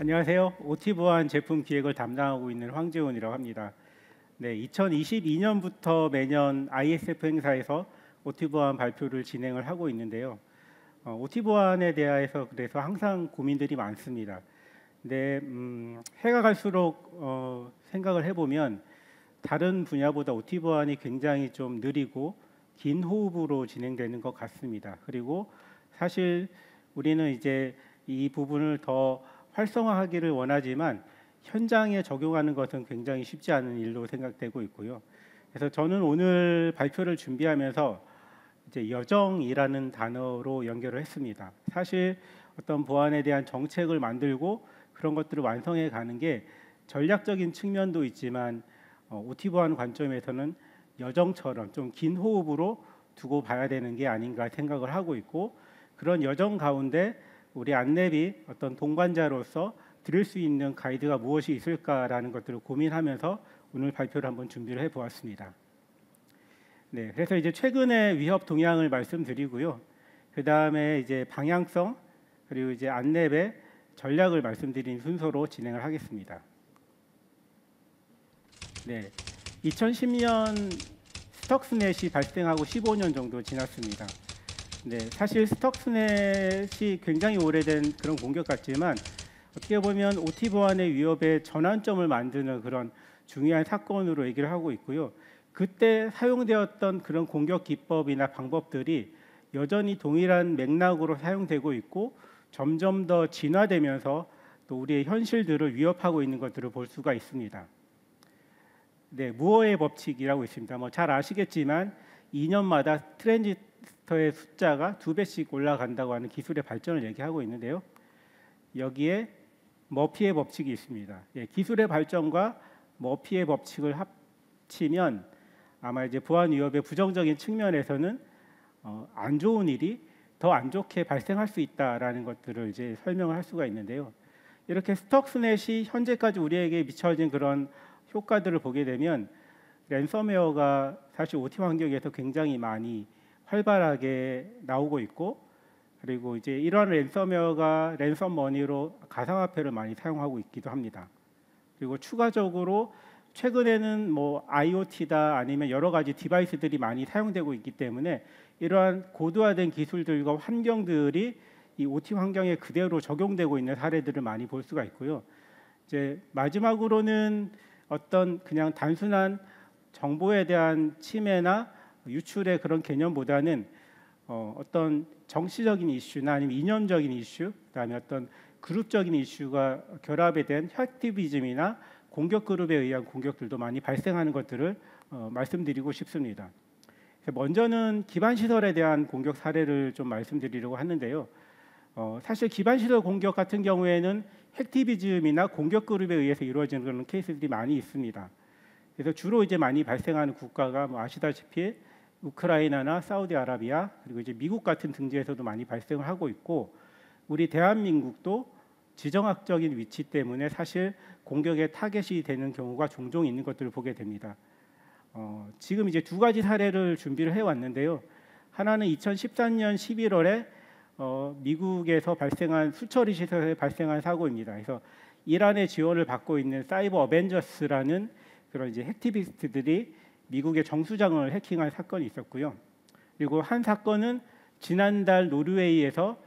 안녕하세요. OT 보안 제품 기획을 담당하고 있는 황재훈이라고 합니다. 네, 2022년부터 매년 ISF 행사에서 OT 보안 발표를 진행을 하고 있는데요. OT 보안에 대해서 그래서 항상 고민들이 많습니다. 근데 해가 갈수록 생각을 해보면 다른 분야보다 OT 보안이 굉장히 좀 느리고 긴 호흡으로 진행되는 것 같습니다. 그리고 사실 우리는 이제 이 부분을 더 활성화하기를 원하지만 현장에 적용하는 것은 굉장히 쉽지 않은 일로 생각되고 있고요. 그래서 저는 오늘 발표를 준비하면서 이제 여정이라는 단어로 연결을 했습니다. 사실 어떤 보안에 대한 정책을 만들고 그런 것들을 완성해 가는 게 전략적인 측면도 있지만 OT 보안 관점에서는 여정처럼 좀 긴 호흡으로 두고 봐야 되는 게 아닌가 생각을 하고 있고, 그런 여정 가운데 우리 안랩이 어떤 동반자로서 들을 수 있는 가이드가 무엇이 있을까라는 것들을 고민하면서 오늘 발표를 한번 준비를 해보았습니다. 네, 그래서 이제 최근의 위협 동향을 말씀드리고요. 그 다음에 이제 방향성, 그리고 이제 안랩의 전략을 말씀드린 순서로 진행을 하겠습니다. 네, 2010년 스톡스넷이 발생하고 15년 정도 지났습니다. 네, 사실 스톡스넷이 굉장히 오래된 그런 공격 같지만 어떻게 보면 OT 보안의 위협의 전환점을 만드는 그런 중요한 사건으로 얘기를 하고 있고요. 그때 사용되었던 그런 공격 기법이나 방법들이 여전히 동일한 맥락으로 사용되고 있고 점점 더 진화되면서 또 우리의 현실들을 위협하고 있는 것들을 볼 수가 있습니다. 네, 무어의 법칙이라고 있습니다. 잘 아시겠지만 2년마다 트랜지스터의 숫자가 2배씩 올라간다고 하는 기술의 발전을 얘기하고 있는데요. 여기에 머피의 법칙이 있습니다. 예, 기술의 발전과 머피의 법칙을 합치면 아마 이제 보안 위협의 부정적인 측면에서는 안 좋은 일이 더 안 좋게 발생할 수 있다라는 것들을 이제 설명을 할 수가 있는데요. 이렇게 스톡스넷이 현재까지 우리에게 미쳐진 그런 효과들을 보게 되면 랜섬웨어가 사실 OT 환경에서 굉장히 많이 활발하게 나오고 있고, 그리고 이제 이러한 랜섬웨어가 랜섬머니로 가상화폐를 많이 사용하고 있기도 합니다. 그리고 추가적으로 최근에는 IoT다 아니면 여러 가지 디바이스들이 많이 사용되고 있기 때문에 이러한 고도화된 기술들과 환경들이 이 OT 환경에 그대로 적용되고 있는 사례들을 많이 볼 수가 있고요. 이제 마지막으로는 어떤 그냥 단순한 정보에 대한 침해나 유출의 그런 개념보다는 어떤 정치적인 이슈나 아니면 이념적인 이슈, 그다음에 어떤 그룹적인 이슈가 결합이 된 핵티비즘이나 공격 그룹에 의한 공격들도 많이 발생하는 것들을 말씀드리고 싶습니다. 먼저는 기반 시설에 대한 공격 사례를 좀 말씀드리려고 하는데요. 사실 기반 시설 공격 같은 경우에는 핵티비즘이나 공격 그룹에 의해서 이루어지는 그런 케이스들이 많이 있습니다. 그래서 주로 이제 많이 발생하는 국가가 아시다시피 우크라이나나 사우디아라비아, 그리고 이제 미국 같은 등지에서도 많이 발생을 하고 있고, 우리 대한민국도 지정학적인 위치 때문에 사실 공격의 타겟이 되는 경우가 종종 있는 것들을 보게 됩니다. 지금 이제 두 가지 사례를 준비를 해왔는데요. 하나는 2013년 11월에 미국에서 발생한 수처리 시설에 발생한 사고입니다. 그래서 이란의 지원을 받고 있는 사이버 어벤져스라는 그런 이제 핵티비스트들이 미국의 정수장을 해킹한 사건이 있었고요. 그리고 한 사건은 지난달 노르웨이에서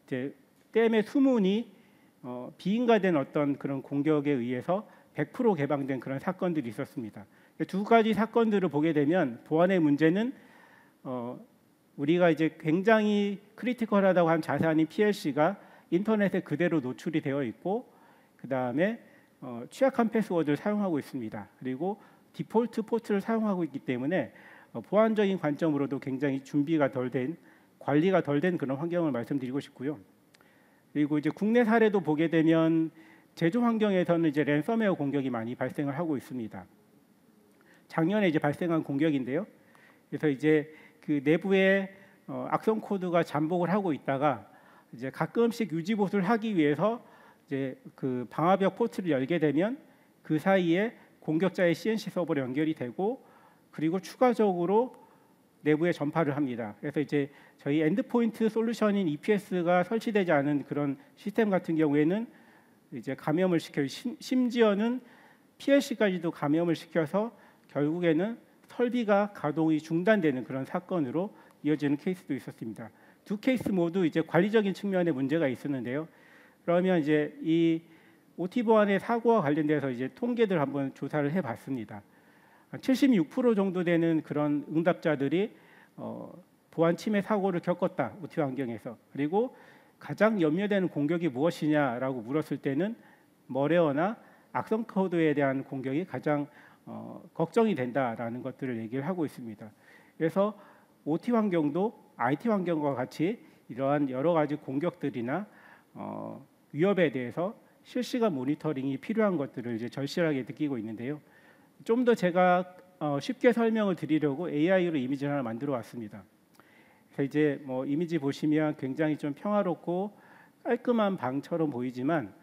이제 댐의 수문이 비인가된 어떤 그런 공격에 의해서 100% 개방된 그런 사건들이 있었습니다. 두 가지 사건들을 보게 되면 보안의 문제는 우리가 이제 굉장히 크리티컬하다고 한 자산인 PLC가 인터넷에 그대로 노출이 되어 있고, 그 다음에 취약한 패스워드를 사용하고 있습니다. 그리고 디폴트 포트를 사용하고 있기 때문에 보안적인 관점으로도 굉장히 준비가 덜 된, 관리가 덜 된 그런 환경을 말씀드리고 싶고요. 그리고 이제 국내 사례도 보게 되면 제조 환경에서는 이제 랜섬웨어 공격이 많이 발생을 하고 있습니다. 작년에 이제 발생한 공격인데요. 그래서 이제 그 내부에 악성 코드가 잠복을 하고 있다가 이제 가끔씩 유지 보수를 하기 위해서 이제 그 방화벽 포트를 열게 되면 그 사이에 공격자의 CNC 서버로 연결이 되고, 그리고 추가적으로 내부에 전파를 합니다. 그래서 이제 저희 엔드포인트 솔루션인 EPS가 설치되지 않은 그런 시스템 같은 경우에는 이제 감염을 시켜 심지어는 PLC까지도 감염을 시켜서 결국에는 설비가 가동이 중단되는 그런 사건으로 이어지는 케이스도 있었습니다. 두 케이스 모두 이제 관리적인 측면에 문제가 있었는데요. 그러면 이제 이 OT 보안의 사고와 관련돼서 이제 통계들 한번 조사를 해봤습니다. 76% 정도 되는 그런 응답자들이 보안 침해 사고를 겪었다, OT 환경에서. 그리고 가장 염려되는 공격이 무엇이냐라고 물었을 때는 머레어나 악성 코드에 대한 공격이 가장 걱정이 된다라는 것들을 얘기를 하고 있습니다. 그래서 OT 환경도 IT 환경과 같이 이러한 여러 가지 공격들이나 위협에 대해서 실시간 모니터링이 필요한 것들을 이제 절실하게 느끼고 있는데요. 좀 더 제가 쉽게 설명을 드리려고 AI로 이미지를 하나 만들어 왔습니다. 그래서 이제 뭐 이미지 보시면 굉장히 좀 평화롭고 깔끔한 방처럼 보이지만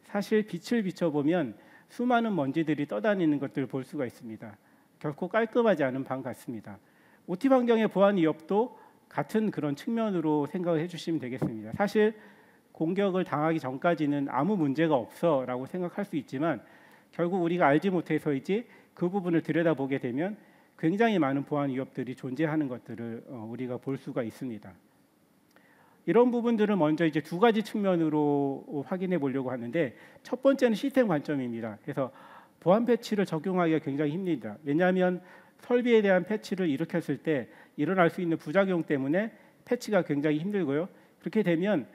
사실 빛을 비춰보면 수많은 먼지들이 떠다니는 것들을 볼 수가 있습니다. 결코 깔끔하지 않은 방 같습니다. OT 환경의 보안 위협도 같은 그런 측면으로 생각을 해주시면 되겠습니다. 사실 공격을 당하기 전까지는 아무 문제가 없어라고 생각할 수 있지만 결국 우리가 알지 못해서이지 그 부분을 들여다보게 되면 굉장히 많은 보안 위협들이 존재하는 것들을 우리가 볼 수가 있습니다. 이런 부분들을 먼저 이제 두 가지 측면으로 확인해 보려고 하는데 첫 번째는 시스템 관점입니다. 그래서 보안 패치를 적용하기가 굉장히 힘듭니다. 왜냐하면 설비에 대한 패치를 일으켰을 때 일어날 수 있는 부작용 때문에 패치가 굉장히 힘들고요. 그렇게 되면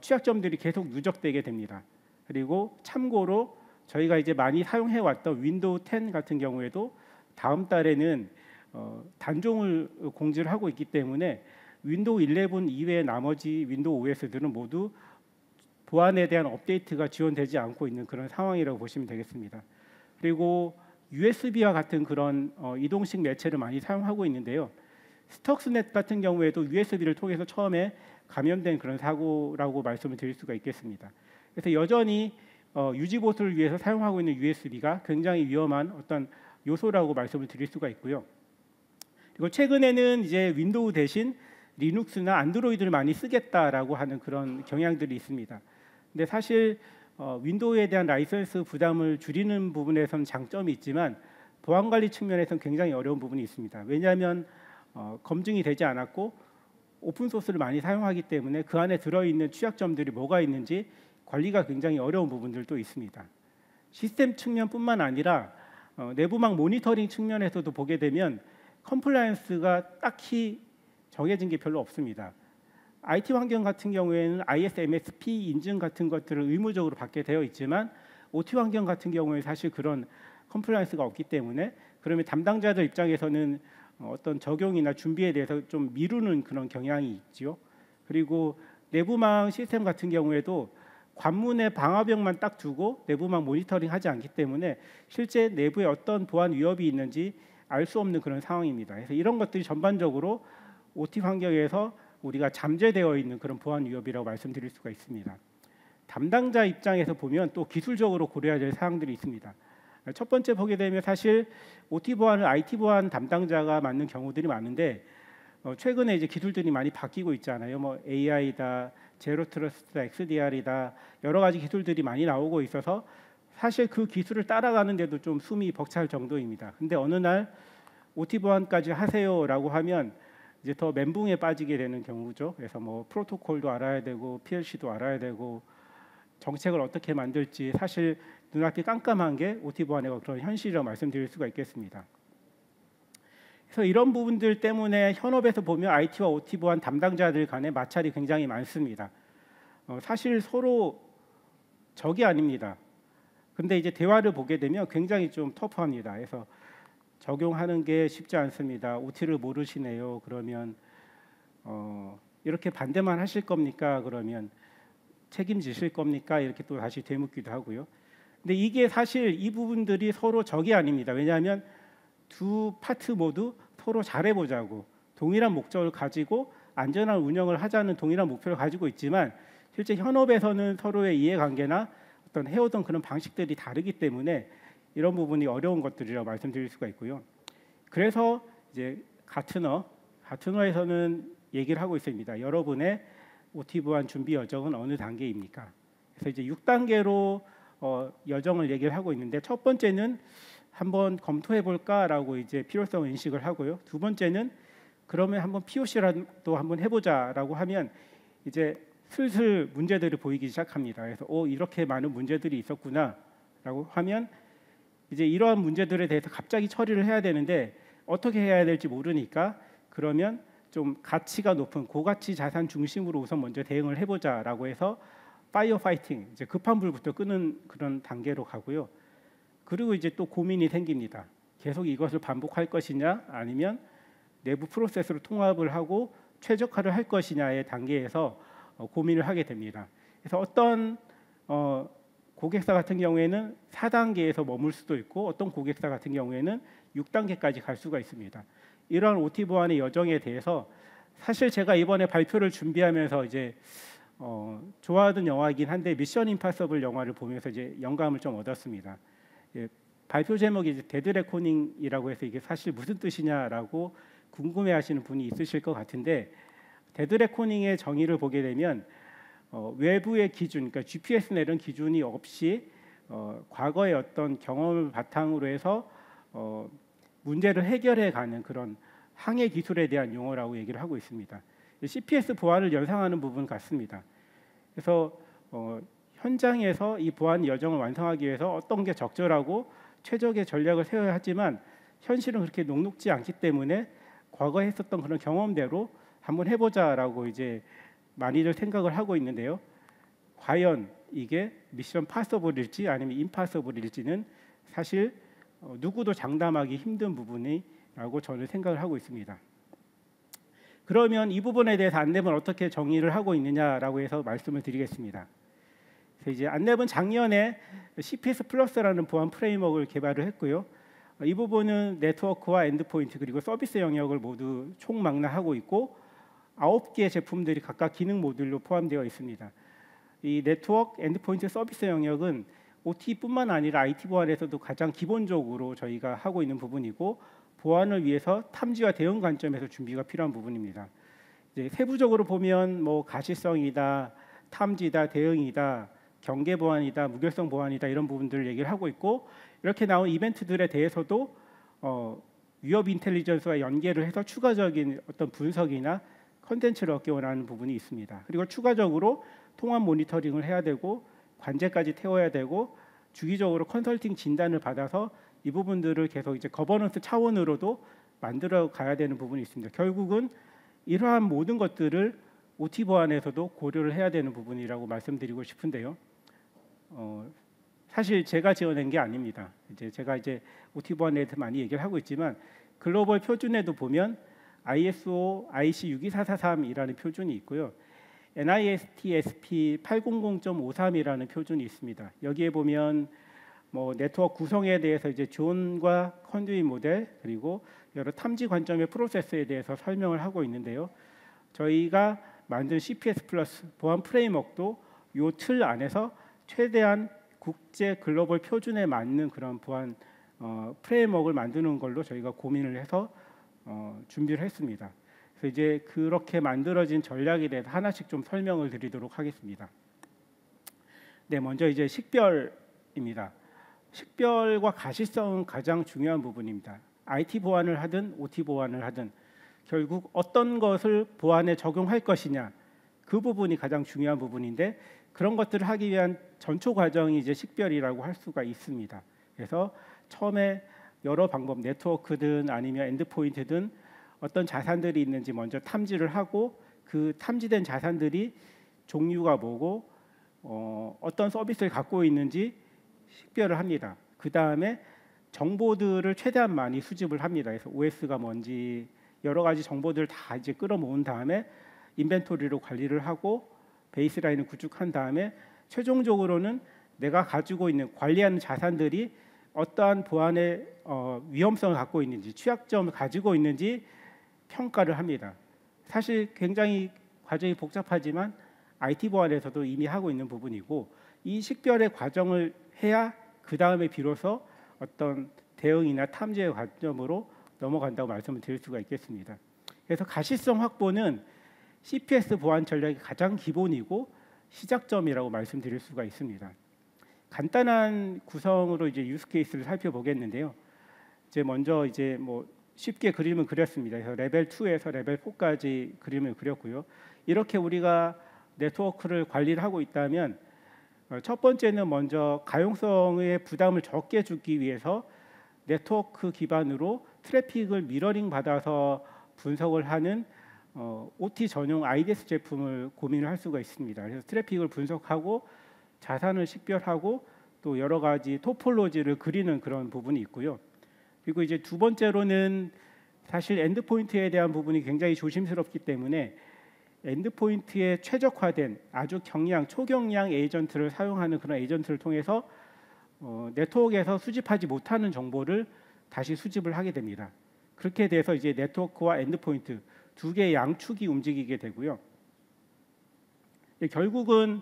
취약점들이 계속 누적되게 됩니다. 그리고 참고로 저희가 이제 많이 사용해 왔던 윈도우 10 같은 경우에도 다음 달에는 단종을 공지를 하고 있기 때문에 윈도우 11 이외의 나머지 윈도우 OS들은 모두 보안에 대한 업데이트가 지원되지 않고 있는 그런 상황이라고 보시면 되겠습니다. 그리고 USB와 같은 그런 이동식 매체를 많이 사용하고 있는데요. 스톡스넷 같은 경우에도 USB를 통해서 처음에 감염된 그런 사고라고 말씀을 드릴 수가 있겠습니다. 그래서 여전히 유지 보수를 위해서 사용하고 있는 USB가 굉장히 위험한 어떤 요소라고 말씀을 드릴 수가 있고요. 그리고 최근에는 이제 윈도우 대신 리눅스나 안드로이드를 많이 쓰겠다라고 하는 그런 경향들이 있습니다. 근데 사실 윈도우에 대한 라이선스 부담을 줄이는 부분에서는 장점이 있지만 보안 관리 측면에서는 굉장히 어려운 부분이 있습니다. 왜냐하면 검증이 되지 않았고 오픈 소스를 많이 사용하기 때문에 그 안에 들어있는 취약점들이 뭐가 있는지 관리가 굉장히 어려운 부분들도 있습니다. 시스템 측면뿐만 아니라 내부망 모니터링 측면에서도 보게 되면 컴플라이언스가 딱히 정해진 게 별로 없습니다. IT 환경 같은 경우에는 ISMSP 인증 같은 것들을 의무적으로 받게 되어 있지만 OT 환경 같은 경우에 사실 그런 컴플라이언스가 없기 때문에 그러면 담당자들 입장에서는 어떤 적용이나 준비에 대해서 좀 미루는 그런 경향이 있죠. 그리고 내부망 시스템 같은 경우에도 관문에 방화벽만 딱 두고 내부망 모니터링 하지 않기 때문에 실제 내부에 어떤 보안 위협이 있는지 알 수 없는 그런 상황입니다. 그래서 이런 것들이 전반적으로 OT 환경에서 우리가 잠재되어 있는 그런 보안 위협이라고 말씀드릴 수가 있습니다. 담당자 입장에서 보면 또 기술적으로 고려해야 될 사항들이 있습니다. 첫 번째 보게 되면 사실 OT 보안을 IT 보안 담당자가 맡는 경우들이 많은데 최근에 이제 기술들이 많이 바뀌고 있잖아요. 뭐 AI다, 제로 트러스트다, XDR이다 여러 가지 기술들이 많이 나오고 있어서 사실 그 기술을 따라가는데도 좀 숨이 벅찰 정도입니다. 근데 어느 날 OT 보안까지 하세요라고 하면 이제 더 멘붕에 빠지게 되는 경우죠. 그래서 뭐 프로토콜도 알아야 되고 PLC도 알아야 되고 정책을 어떻게 만들지 사실 눈앞이 깜깜한 게 OT 보안의 그런 현실이라고 말씀드릴 수가 있겠습니다. 그래서 이런 부분들 때문에 현업에서 보면 IT와 OT 보안 담당자들 간의 마찰이 굉장히 많습니다. 사실 서로 적이 아닙니다. 근데 이제 대화를 보게 되면 굉장히 좀 터프합니다. 그래서 적용하는 게 쉽지 않습니다. OT를 모르시네요. 그러면 이렇게 반대만 하실 겁니까? 그러면 책임지실 겁니까? 이렇게 또 다시 되묻기도 하고요. 근데 이게 사실 이 부분들이 서로 적이 아닙니다. 왜냐하면 두 파트 모두 서로 잘해보자고 동일한 목적을 가지고 안전한 운영을 하자는 동일한 목표를 가지고 있지만 실제 현업에서는 서로의 이해관계나 어떤 해오던 그런 방식들이 다르기 때문에 이런 부분이 어려운 것들이라고 말씀드릴 수가 있고요. 그래서 이제 가트너에서는 얘기를 하고 있습니다. 여러분의 OT 보안 준비 여정은 어느 단계입니까? 그래서 이제 6단계로 여정을 얘기를 하고 있는데, 첫 번째는 한번 검토해 볼까라고 이제 필요성 인식을 하고요. 두 번째는 그러면 한번 POC라도 한번 해보자라고 하면 이제 슬슬 문제들이 보이기 시작합니다. 그래서 이렇게 많은 문제들이 있었구나라고 하면 이제 이러한 문제들에 대해서 갑자기 처리를 해야 되는데 어떻게 해야 될지 모르니까, 그러면 좀 가치가 높은 고가치 자산 중심으로 우선 먼저 대응을 해보자라고 해서 파이어 파이팅, 이제 급한 불부터 끄는 그런 단계로 가고요. 그리고 이제 또 고민이 생깁니다. 계속 이것을 반복할 것이냐, 아니면 내부 프로세스로 통합을 하고 최적화를 할 것이냐의 단계에서 고민을 하게 됩니다. 그래서 어떤 고객사 같은 경우에는 4단계에서 머물 수도 있고, 어떤 고객사 같은 경우에는 6단계까지 갈 수가 있습니다. 이러한 OT 보안의 여정에 대해서 사실 제가 이번에 발표를 준비하면서 이제 좋아하던 영화이긴 한데, 미션 임파서블 영화를 보면서 이제 영감을 좀 얻었습니다. 예, 발표 제목이 이제 데드 레코닝이라고 해서 이게 사실 무슨 뜻이냐라고 궁금해하시는 분이 있으실 것 같은데, 데드 레코닝의 정의를 보게 되면 외부의 기준, 그러니까 GPS나 이런 기준이 없이 과거의 어떤 경험을 바탕으로 해서 문제를 해결해가는 그런 항해 기술에 대한 용어라고 얘기를 하고 있습니다. CPS 보안을 연상하는 부분 같습니다. 그래서 현장에서 이 보안 여정을 완성하기 위해서 어떤 게 적절하고 최적의 전략을 세워야 하지만, 현실은 그렇게 녹록지 않기 때문에 과거에 했었던 그런 경험대로 한번 해보자라고 이제 많이들 생각을 하고 있는데요. 과연 이게 미션 파서블일지 아니면 임파서블일지는 사실 누구도 장담하기 힘든 부분이라고 저는 생각을 하고 있습니다. 그러면 이 부분에 대해서 안랩은 어떻게 정의를 하고 있느냐라고 해서 말씀을 드리겠습니다. 그래서 이제 안랩은 작년에 CPS 플러스라는 보안 프레임워크를 개발을 했고요. 이 부분은 네트워크와 엔드포인트 그리고 서비스 영역을 모두 총망라하고 있고, 9개의 제품들이 각각 기능 모듈로 포함되어 있습니다. 이 네트워크, 엔드포인트, 서비스 영역은 OT뿐만 아니라 IT 보안에서도 가장 기본적으로 저희가 하고 있는 부분이고, 보안을 위해서 탐지와 대응 관점에서 준비가 필요한 부분입니다. 이제 세부적으로 보면 뭐 가시성이다, 탐지다, 대응이다, 경계 보안이다, 무결성 보안이다, 이런 부분들을 얘기를 하고 있고, 이렇게 나온 이벤트들에 대해서도 위협 인텔리전스와 연계를 해서 추가적인 어떤 분석이나 컨텐츠를 얻기 원하는 부분이 있습니다. 그리고 추가적으로 통합 모니터링을 해야 되고, 관제까지 태워야 되고, 주기적으로 컨설팅 진단을 받아서 이 부분들을 계속 이제 거버넌스 차원으로도 만들어 가야 되는 부분이 있습니다. 결국은 이러한 모든 것들을 OT 보안에서도 고려를 해야 되는 부분이라고 말씀드리고 싶은데요. 사실 제가 지어낸 게 아닙니다. 제가 OT 보안에 대해서 많이 얘기를 하고 있지만, 글로벌 표준에도 보면 ISO IC 62443이라는 표준이 있고요. NIST SP 800.53이라는 표준이 있습니다. 여기에 보면 뭐 네트워크 구성에 대해서 이제 존과 컨듀잇 모델, 그리고 여러 탐지 관점의 프로세스에 대해서 설명을 하고 있는데요. 저희가 만든 CPS 플러스 보안 프레임워크도 이 틀 안에서 최대한 국제 글로벌 표준에 맞는 그런 보안 프레임워크를 만드는 걸로 저희가 고민을 해서 준비를 했습니다. 그래서 이제 그렇게 만들어진 전략에 대해서 하나씩 좀 설명을 드리도록 하겠습니다. 네, 먼저 이제 식별입니다. 식별과 가시성은 가장 중요한 부분입니다. IT 보안을 하든 OT 보안을 하든 결국 어떤 것을 보안에 적용할 것이냐, 그 부분이 가장 중요한 부분인데, 그런 것들을 하기 위한 전초 과정이 이제 식별이라고 할 수가 있습니다. 그래서 처음에 여러 방법, 네트워크든 아니면 엔드포인트든 어떤 자산들이 있는지 먼저 탐지를 하고, 그 탐지된 자산들이 종류가 뭐고 어떤 서비스를 갖고 있는지 식별을 합니다. 그 다음에 정보들을 최대한 많이 수집을 합니다. 그래서 OS가 뭔지 여러 가지 정보들을 다 이제 끌어모은 다음에 인벤토리로 관리를 하고 베이스라인을 구축한 다음에 최종적으로는 내가 가지고 있는 관리하는 자산들이 어떠한 보안의 위험성을 갖고 있는지, 취약점을 가지고 있는지 평가를 합니다. 사실 굉장히 과정이 복잡하지만 IT 보안에서도 이미 하고 있는 부분이고, 이 식별의 과정을 해야 그 다음에 비로소 어떤 대응이나 탐지의 관점으로 넘어간다고 말씀을 드릴 수가 있겠습니다. 그래서 가시성 확보는 CPS 보안 전략의 가장 기본이고, 시작점이라고 말씀드릴 수가 있습니다. 간단한 구성으로 이제 유스 케이스를 살펴보겠는데요. 이제 먼저 이제 뭐 쉽게 그림을 그렸습니다. 그래서 레벨 2에서 레벨 4까지 그림을 그렸고요. 이렇게 우리가 네트워크를 관리를 하고 있다면 첫 번째는 먼저 가용성의 부담을 적게 주기 위해서 네트워크 기반으로 트래픽을 미러링 받아서 분석을 하는 OT 전용 IDS 제품을 고민을 할 수가 있습니다. 그래서 트래픽을 분석하고 자산을 식별하고 또 여러 가지 토폴로지를 그리는 그런 부분이 있고요. 그리고 이제 두 번째로는 사실 엔드포인트에 대한 부분이 굉장히 조심스럽기 때문에 엔드포인트에 최적화된 아주 초경량 에이전트를 사용하는 그런 에이전트를 통해서 네트워크에서 수집하지 못하는 정보를 다시 수집을 하게 됩니다. 그렇게 돼서 이제 네트워크와 엔드포인트 두 개의 양축이 움직이게 되고요. 결국은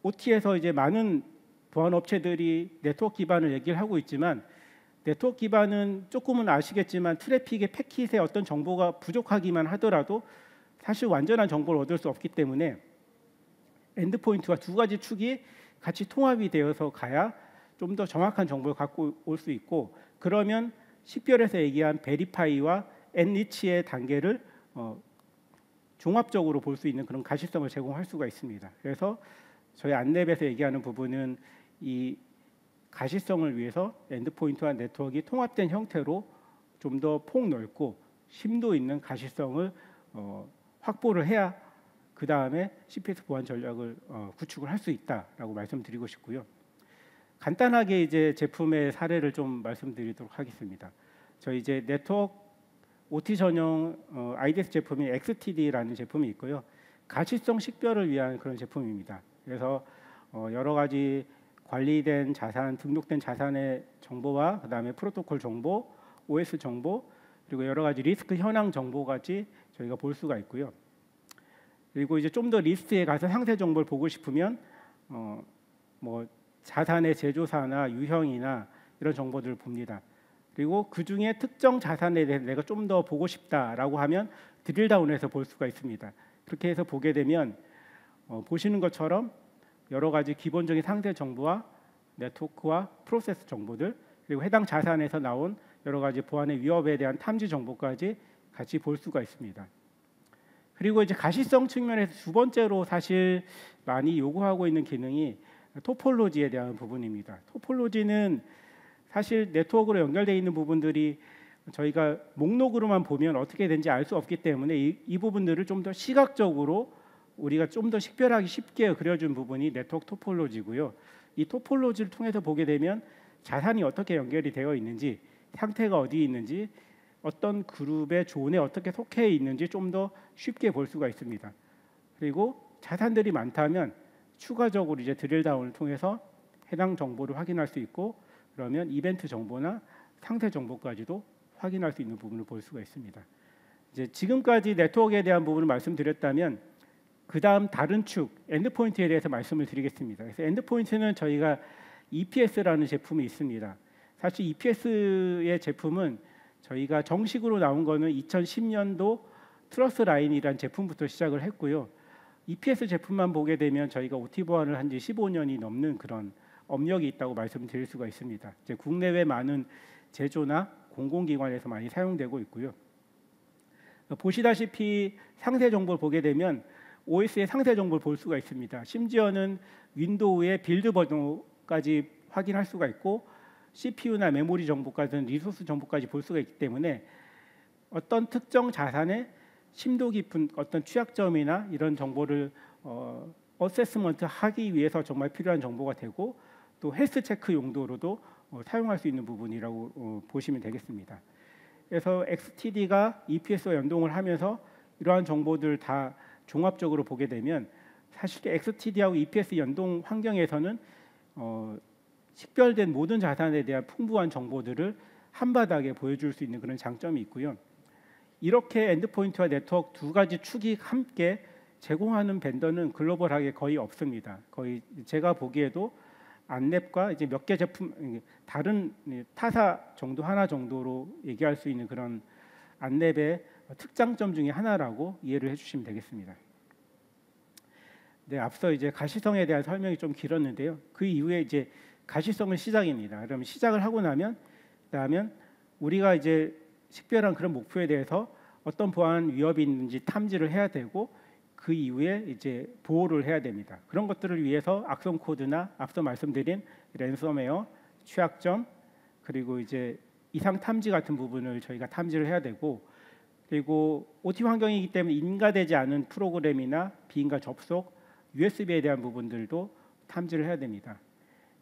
OT에서 이제 많은 보안 업체들이 네트워크 기반을 얘기를 하고 있지만 네트워크 기반은 조금은 아시겠지만 트래픽의 패킷에 어떤 정보가 부족하기만 하더라도 사실 완전한 정보를 얻을 수 없기 때문에 엔드포인트와 두 가지 축이 같이 통합이 되어서 가야 좀 더 정확한 정보를 갖고 올 수 있고, 그러면 식별에서 얘기한 베리파이와 엔리치의 단계를 종합적으로 볼 수 있는 그런 가시성을 제공할 수가 있습니다. 그래서 저희 안랩에서 얘기하는 부분은 이 가시성을 위해서 엔드포인트와 네트워크가 통합된 형태로 좀 더 폭넓고 심도 있는 가시성을 확보를 해야 그 다음에 CPS 보안 전략을 구축을 할 수 있다라고 말씀드리고 싶고요. 간단하게 이제 제품의 사례를 좀 말씀드리도록 하겠습니다. 저희 이제 네트워크 OT 전용 IDS 제품이 XTD라는 제품이 있고요. 가시성 식별을 위한 그런 제품입니다. 그래서 여러 가지 관리된 자산, 등록된 자산의 정보와 그다음에 프로토콜 정보, OS 정보, 그리고 여러 가지 리스크 현황 정보까지 저희가 볼 수가 있고요. 그리고 이제 좀 더 리스트에 가서 상세 정보를 보고 싶으면 뭐 자산의 제조사나 유형이나 이런 정보들을 봅니다. 그리고 그 중에 특정 자산에 대해서 내가 좀 더 보고 싶다라고 하면 드릴다운해서 볼 수가 있습니다. 그렇게 해서 보게 되면 보시는 것처럼 여러 가지 기본적인 상세 정보와 네트워크와 프로세스 정보들, 그리고 해당 자산에서 나온 여러 가지 보안의 위협에 대한 탐지 정보까지 같이 볼 수가 있습니다. 그리고 이제 가시성 측면에서 두 번째로 사실 많이 요구하고 있는 기능이 토폴로지에 대한 부분입니다. 토폴로지는 사실 네트워크로 연결되어 있는 부분들이 저희가 목록으로만 보면 어떻게 되는지 알 수 없기 때문에 이 부분들을 좀 더 시각적으로 우리가 좀 더 식별하기 쉽게 그려준 부분이 네트워크 토폴로지고요. 이 토폴로지를 통해서 보게 되면 자산이 어떻게 연결이 되어 있는지, 상태가 어디 있는지, 어떤 그룹의 존에 어떻게 속해 있는지 좀 더 쉽게 볼 수가 있습니다. 그리고 자산들이 많다면 추가적으로 이제 드릴다운을 통해서 해당 정보를 확인할 수 있고, 그러면 이벤트 정보나 상태 정보까지도 확인할 수 있는 부분을 볼 수가 있습니다. 이제 지금까지 네트워크에 대한 부분을 말씀드렸다면 그 다음 다른 축 엔드포인트에 대해서 말씀을 드리겠습니다. 그래서 엔드포인트는 저희가 EPS라는 제품이 있습니다. 사실 EPS의 제품은 저희가 정식으로 나온 거는 2010년도 트러스 라인이라는 제품부터 시작을 했고요. EPS 제품만 보게 되면 저희가 OT 보안을 한 지 15년이 넘는 그런 업력이 있다고 말씀드릴 수가 있습니다. 이제 국내외 많은 제조나 공공기관에서 많이 사용되고 있고요. 보시다시피 상세 정보를 보게 되면 OS의 상세 정보를 볼 수가 있습니다. 심지어는 윈도우의 빌드 버전까지 확인할 수가 있고 CPU나 메모리 정보까지는 리소스 정보까지 볼 수가 있기 때문에 어떤 특정 자산의 심도 깊은 어떤 취약점이나 이런 정보를 어세스먼트 하기 위해서 정말 필요한 정보가 되고, 또 헬스 체크 용도로도 사용할 수 있는 부분이라고 보시면 되겠습니다. 그래서 XTD가 EPS와 연동을 하면서 이러한 정보들 다 종합적으로 보게 되면 사실 XTD하고 EPS 연동 환경에서는 식별된 모든 자산에 대한 풍부한 정보들을 한바닥에 보여줄 수 있는 그런 장점이 있고요. 이렇게 엔드포인트와 네트워크 두 가지 축이 함께 제공하는 벤더는 글로벌하게 거의 없습니다. 거의 제가 보기에도 안랩과 이제 몇 개 제품 다른 타사 정도 하나 정도로 얘기할 수 있는 그런 안랩의 특장점 중에 하나라고 이해를 해주시면 되겠습니다. 네, 앞서 이제 가시성에 대한 설명이 좀 길었는데요. 그 이후에 이제 가시성은 시작입니다. 그러면 시작을 하고 나면 그다음에 우리가 이제 식별한 그런 목표에 대해서 어떤 보안 위협이 있는지 탐지를 해야 되고 그 이후에 이제 보호를 해야 됩니다. 그런 것들을 위해서 악성 코드나 앞서 말씀드린 랜섬웨어, 취약점 그리고 이제 이상 탐지 같은 부분을 저희가 탐지를 해야 되고 그리고 OT 환경이기 때문에 인가되지 않은 프로그램이나 비인가 접속, USB에 대한 부분들도 탐지를 해야 됩니다.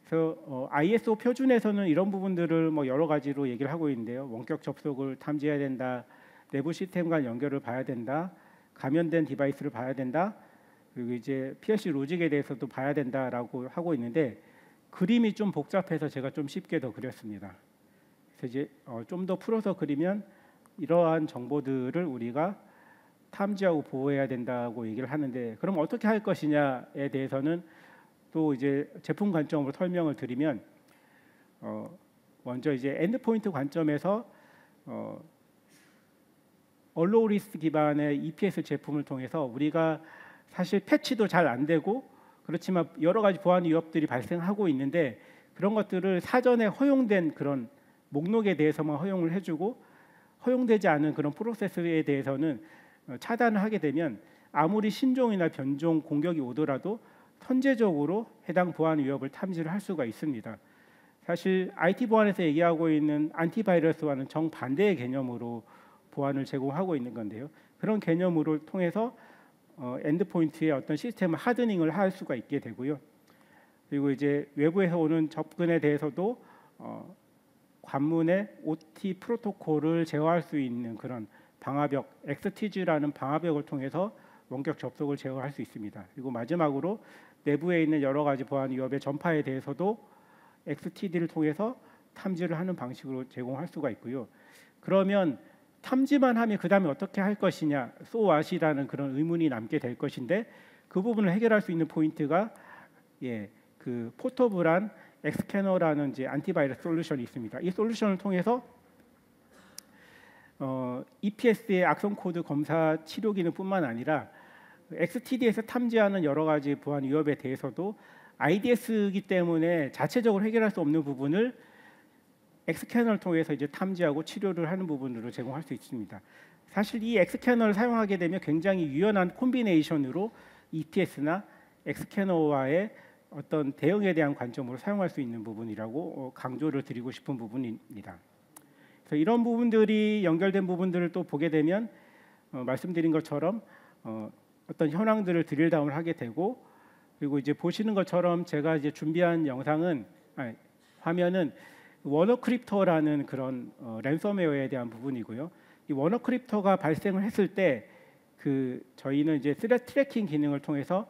그래서 ISO 표준에서는 이런 부분들을 뭐 여러 가지로 얘기를 하고 있는데요. 원격 접속을 탐지해야 된다, 내부 시스템 간 연결을 봐야 된다, 감염된 디바이스를 봐야 된다, 그리고 이제 PLC 로직에 대해서도 봐야 된다라고 하고 있는데 그림이 좀 복잡해서 제가 좀 쉽게 더 그렸습니다. 그래서 이제 좀 더 풀어서 그리면 이러한 정보들을 우리가 탐지하고 보호해야 된다고 얘기를 하는데 그럼 어떻게 할 것이냐에 대해서는 또 이제 제품 관점으로 설명을 드리면 먼저 이제 엔드포인트 관점에서 얼로우리스 기반의 EPS 제품을 통해서 우리가 사실 패치도 잘 안 되고 그렇지만 여러 가지 보안 위협들이 발생하고 있는데 그런 것들을 사전에 허용된 그런 목록에 대해서만 허용을 해주고 허용되지 않은 그런 프로세스에 대해서는 차단을 하게 되면 아무리 신종이나 변종 공격이 오더라도 선제적으로 해당 보안 위협을 탐지를 할 수가 있습니다. 사실 IT 보안에서 얘기하고 있는 안티바이러스와는 정반대의 개념으로 보안을 제공하고 있는 건데요. 그런 개념으로 통해서 엔드포인트의 어떤 시스템 하드닝을 할 수가 있게 되고요. 그리고 이제 외부에서 오는 접근에 대해서도 관문의 OT 프로토콜을 제어할 수 있는 그런 방화벽, XTG라는 방화벽을 통해서 원격 접속을 제어할 수 있습니다. 그리고 마지막으로 내부에 있는 여러 가지 보안 위협의 전파에 대해서도 XTD를 통해서 탐지를 하는 방식으로 제공할 수가 있고요. 그러면 탐지만 하면 그 다음에 어떻게 할 것이냐, so what이라는 그런 의문이 남게 될 것인데 그 부분을 해결할 수 있는 포인트가 그 포터블한 엑스캐너라는 이제 안티바이러스 솔루션이 있습니다. 이 솔루션을 통해서 EPS의 악성 코드 검사 치료 기능뿐만 아니라 XTD에서 탐지하는 여러 가지 보안 위협에 대해서도 IDS이기 때문에 자체적으로 해결할 수 없는 부분을 엑스캐너를 통해서 이제 탐지하고 치료를 하는 부분으로 제공할 수 있습니다. 사실 이 엑스캐너를 사용하게 되면 굉장히 유연한 콤비네이션으로 EPS나 엑스캐너와의 어떤 대응에 대한 관점으로 사용할 수 있는 부분이라고 강조를 드리고 싶은 부분입니다. 그래서 이런 부분들이 연결된 부분들을 또 보게 되면 말씀드린 것처럼 어떤 현황들을 드릴다운을 하게 되고 그리고 이제 보시는 것처럼 제가 이제 준비한 화면은 워너크립터라는 그런 랜섬웨어에 대한 부분이고요. 이 워너크립터가 발생을 했을 때 저희는 이제 스레트 트래킹 기능을 통해서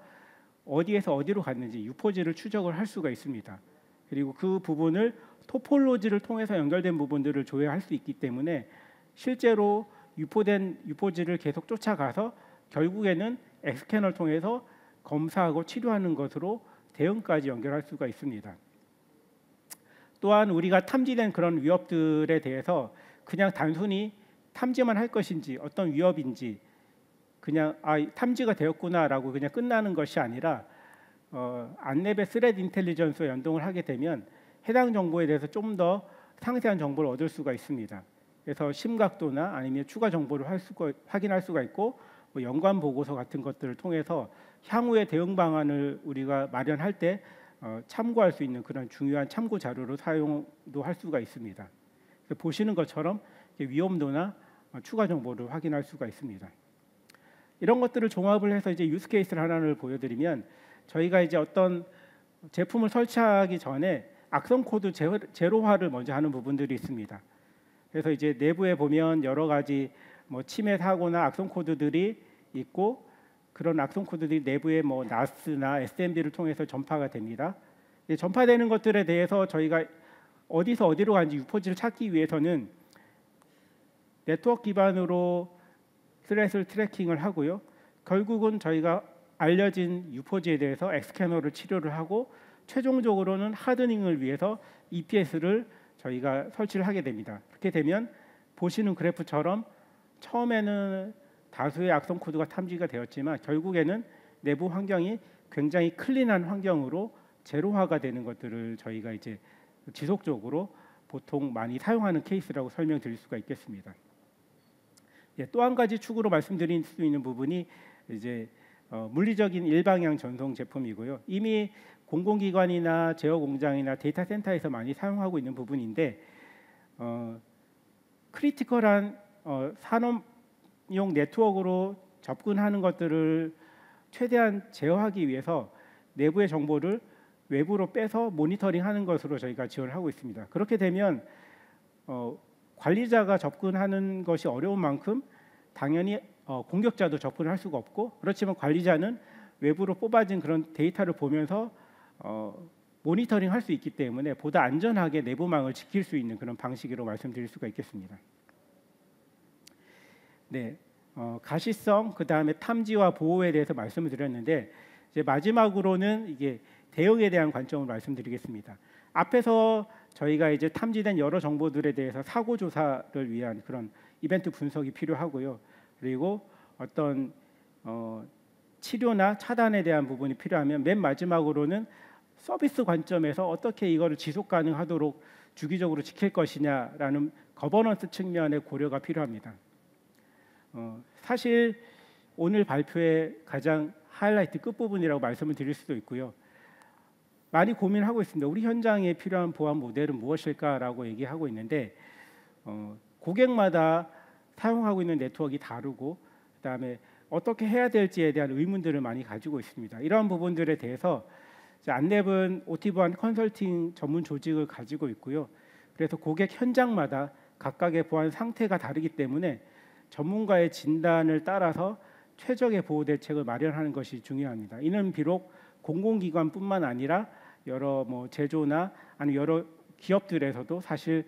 어디에서 어디로 갔는지 유포지를 추적을 할 수가 있습니다. 그리고 그 부분을 토폴로지를 통해서 연결된 부분들을 조회할 수 있기 때문에 실제로 유포된 유포지를 계속 쫓아가서 결국에는 엑스캐너를 통해서 검사하고 치료하는 것으로 대응까지 연결할 수가 있습니다. 또한 우리가 탐지된 그런 위협들에 대해서 그냥 단순히 탐지만 할 것인지 어떤 위협인지 그냥 탐지가 되었구나라고 그냥 끝나는 것이 아니라 안랩의 스레드 인텔리전스와 연동을 하게 되면 해당 정보에 대해서 좀 더 상세한 정보를 얻을 수가 있습니다. 그래서 심각도나 아니면 추가 정보를 확인할 수가 있고 뭐 연관 보고서 같은 것들을 통해서 향후의 대응 방안을 우리가 마련할 때 참고할 수 있는 그런 중요한 참고 자료로 사용도 할 수가 있습니다. 보시는 것처럼 위험도나 추가 정보를 확인할 수가 있습니다. 이런 것들을 종합을 해서 이제 유스 케이스를 하나를 보여드리면 저희가 이제 어떤 제품을 설치하기 전에 악성 코드 제로화를 먼저 하는 부분들이 있습니다. 그래서 이제 내부에 보면 여러 가지 뭐 침해 사고나 악성 코드들이 있고 그런 악성 코드들이 내부에 뭐 NAS나 SMB를 통해서 전파가 됩니다. 전파되는 것들에 대해서 저희가 어디서 어디로 가는지 유포지를 찾기 위해서는 네트워크 기반으로 스레스를 트래킹을 하고요. 결국은 저희가 알려진 유포지에 대해서 엑스캐너를 치료를 하고 최종적으로는 하드닝을 위해서 EPS를 저희가 설치를 하게 됩니다. 그렇게 되면 보시는 그래프처럼 처음에는 다수의 악성 코드가 탐지가 되었지만 결국에는 내부 환경이 굉장히 클린한 환경으로 제로화가 되는 것들을 저희가 이제 지속적으로 보통 많이 사용하는 케이스라고 설명드릴 수가 있겠습니다. 예, 또 한 가지 축으로 말씀드릴 수 있는 부분이 이제 물리적인 일방향 전송 제품이고요. 이미 공공기관이나 제어공장이나 데이터 센터에서 많이 사용하고 있는 부분인데 크리티컬한 산업용 네트워크로 접근하는 것들을 최대한 제어하기 위해서 내부의 정보를 외부로 빼서 모니터링하는 것으로 저희가 지원을 하고 있습니다. 그렇게 되면 관리자가 접근하는 것이 어려운 만큼 당연히 공격자도 접근을 할 수가 없고, 그렇지만 관리자는 외부로 뽑아진 그런 데이터를 보면서 모니터링 할 수 있기 때문에 보다 안전하게 내부망을 지킬 수 있는 그런 방식으로 말씀드릴 수가 있겠습니다. 네, 가시성, 그 다음에 탐지와 보호에 대해서 말씀을 드렸는데, 이제 마지막으로는 이게 대응에 대한 관점을 말씀드리겠습니다. 앞에서 저희가 이제 탐지된 여러 정보들에 대해서 사고 조사를 위한 그런 이벤트 분석이 필요하고요. 그리고 어떤 치료나 차단에 대한 부분이 필요하면 맨 마지막으로는 서비스 관점에서 어떻게 이거를 지속 가능하도록 주기적으로 지킬 것이냐라는 거버넌스 측면의 고려가 필요합니다. 사실 오늘 발표의 가장 하이라이트 끝부분이라고 말씀을 드릴 수도 있고요. 많이 고민하고 있습니다. 우리 현장에 필요한 보안 모델은 무엇일까라고 얘기하고 있는데 고객마다 사용하고 있는 네트워크가 다르고, 그다음에 어떻게 해야 될지에 대한 의문들을 많이 가지고 있습니다. 이러한 부분들에 대해서 안랩은 OT 보안 컨설팅 전문 조직을 가지고 있고요. 그래서 고객 현장마다 각각의 보안 상태가 다르기 때문에 전문가의 진단을 따라서 최적의 보호 대책을 마련하는 것이 중요합니다. 이는 비록 공공기관뿐만 아니라 여러 제조나 아니면 여러 기업들에서도 사실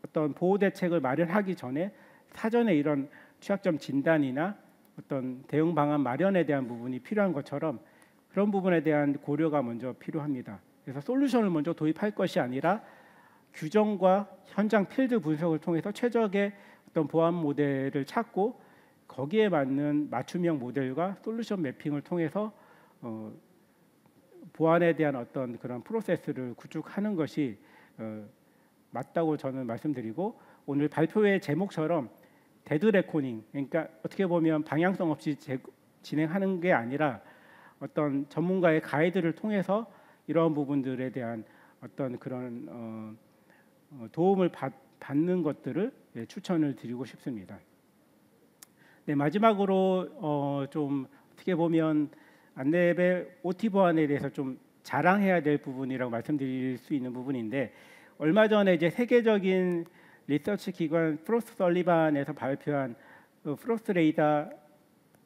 어떤 보호 대책을 마련하기 전에 사전에 이런 취약점 진단이나 어떤 대응 방안 마련에 대한 부분이 필요한 것처럼 그런 부분에 대한 고려가 먼저 필요합니다. 그래서 솔루션을 먼저 도입할 것이 아니라 규정과 현장 필드 분석을 통해서 최적의 어떤 보안 모델을 찾고 거기에 맞는 맞춤형 모델과 솔루션 매핑을 통해서 보안에 대한 어떤 그런 프로세스를 구축하는 것이 맞다고 저는 말씀드리고, 오늘 발표회 제목처럼 데드 레코닝, 그러니까 어떻게 보면 방향성 없이 진행하는 게 아니라 어떤 전문가의 가이드를 통해서 이러한 부분들에 대한 어떤 그런 도움을 받는 것들을 추천을 드리고 싶습니다. 네, 마지막으로 좀 어떻게 보면 안랩의 OT 보안에 대해서 좀 자랑해야 될 부분이라고 말씀드릴 수 있는 부분인데, 얼마 전에 이제 세계적인 리서치 기관 프로스트 설리반에서 발표한 프로스트 레이더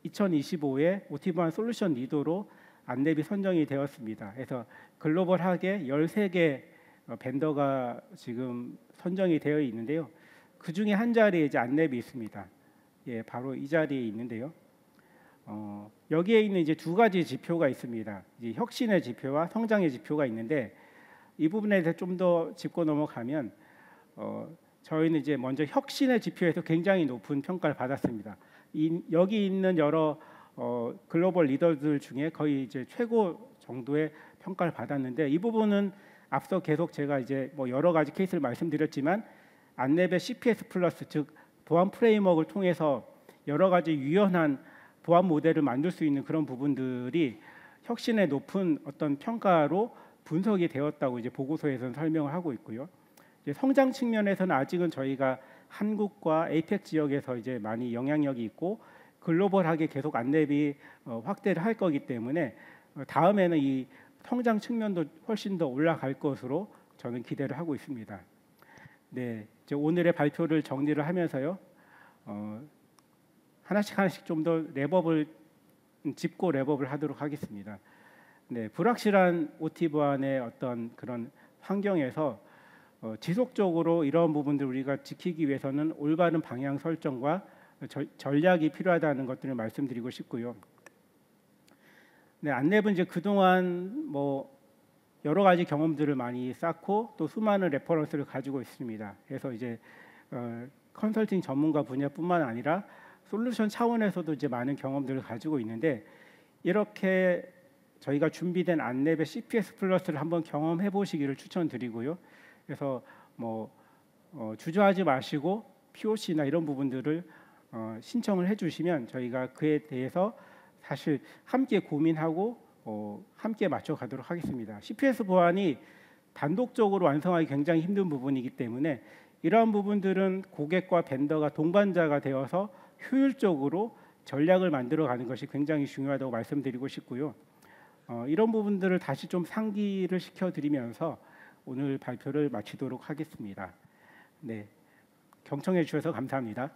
2025의 OT 보안 솔루션 리더로 안랩이 선정이 되었습니다. 그래서 글로벌하게 13개 벤더가 지금 선정이 되어 있는데요. 그 중에 한 자리에 이제 안랩이 있습니다. 예, 바로 이 자리에 있는데요. 여기에 있는 이제 두 가지 지표가 있습니다. 이제 혁신의 지표와 성장의 지표가 있는데, 이 부분에 대해서 좀 더 짚고 넘어가면 저희는 이제 먼저 혁신의 지표에서 굉장히 높은 평가를 받았습니다. 여기 있는 여러 글로벌 리더들 중에 거의 이제 최고 정도의 평가를 받았는데, 이 부분은 앞서 계속 제가 이제 여러 가지 케이스를 말씀드렸지만 안랩의 CPS 플러스, 즉 보안 프레임워크를 통해서 여러 가지 유연한 보안 모델을 만들 수 있는 그런 부분들이 혁신의 높은 어떤 평가로 분석이 되었다고 이제 보고서에서는 설명을 하고 있고요. 이제 성장 측면에서는 아직은 저희가 한국과 APEC 지역에서 이제 많이 영향력이 있고 글로벌하게 계속 안랩이 확대를 할 거기 때문에 다음에는 이 성장 측면도 훨씬 더 올라갈 것으로 저는 기대를 하고 있습니다. 네, 이제 오늘의 발표를 정리를 하면서요. 하나씩 좀 더 랩업을 짚고 랩업을 하도록 하겠습니다. 네, 불확실한 OT 보안의 어떤 그런 환경에서 지속적으로 이런 부분들 우리가 지키기 위해서는 올바른 방향 설정과 전략이 필요하다는 것들을 말씀드리고 싶고요. 네, 안랩은 이제 그동안 여러 가지 경험들을 많이 쌓고 또 수많은 레퍼런스를 가지고 있습니다. 그래서 이제 컨설팅 전문가 분야뿐만 아니라 솔루션 차원에서도 이제 많은 경험들을 가지고 있는데, 이렇게 저희가 준비된 안랩의 CPS 플러스를 한번 경험해 보시기를 추천드리고요. 그래서 주저하지 마시고 POC나 이런 부분들을 신청을 해주시면 저희가 그에 대해서 사실 함께 고민하고 함께 맞춰가도록 하겠습니다. CPS 보안이 단독적으로 완성하기 굉장히 힘든 부분이기 때문에 이러한 부분들은 고객과 벤더가 동반자가 되어서 효율적으로 전략을 만들어가는 것이 굉장히 중요하다고 말씀드리고 싶고요. 이런 부분들을 다시 좀 상기를 시켜드리면서 오늘 발표를 마치도록 하겠습니다. 네, 경청해 주셔서 감사합니다.